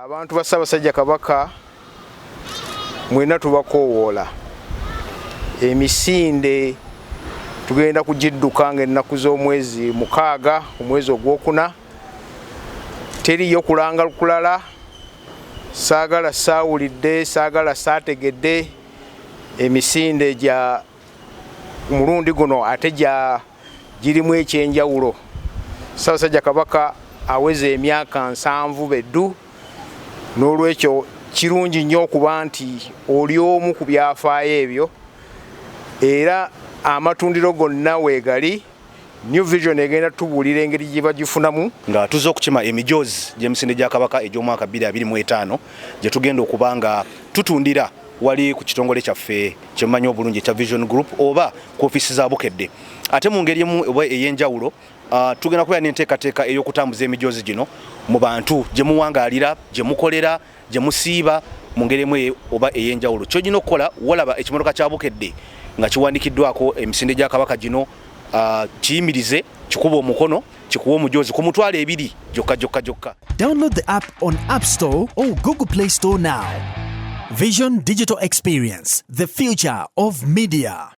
Abantu ba Ssaabasajja Kabaka mwena tubakoowoola. Emisinde tugenda kugidduka ng'ennaku z'omwezi 6 omwezi ogwokuna. Teriyo kulanga lukulala, saagala saawulidde, saagala saategedde. Emisinde gya mulundi guno ate girimu ekyenjawulo. Ssaabasajja Kabaka aweze emyaka 7 beddu. N'olwekyo kirungi nnyo okuba nti oli omu ku byafaayo ebyo, era amatundiro gonna weegali. New Vision egenda tubuulira engeri gye bagifunamu nga tuzze okukima emijoozi gy'emisinde gya Kabaka egy'omwaka 2025 gye tugenda okuba nga tutundira wali ku kitongole kyaffe kyemmanyi obulungi ekya Vision Group oba ku ofiisi za Bukedde. Ate mu ngeri emu oba ey'enjawulo tugenda kubeera n'enteekateeka ey'okutambuza emijoozi gino mu bantu gye muwangaalira, gye mukolera, gye musiiba mu ngeri emu oba ey'enjawulo. Ky'olina okukola walaba ekimotoka kya Bukedde nga kiwandikiddwako emisinde gya Kabaka gino, kiyimirize, kikuba omukono, kikuwa omujoozi ku mitwalo 2 gyokka. Download the app on App Store or Google Play Store now. Vision Digital Experience, the future of media.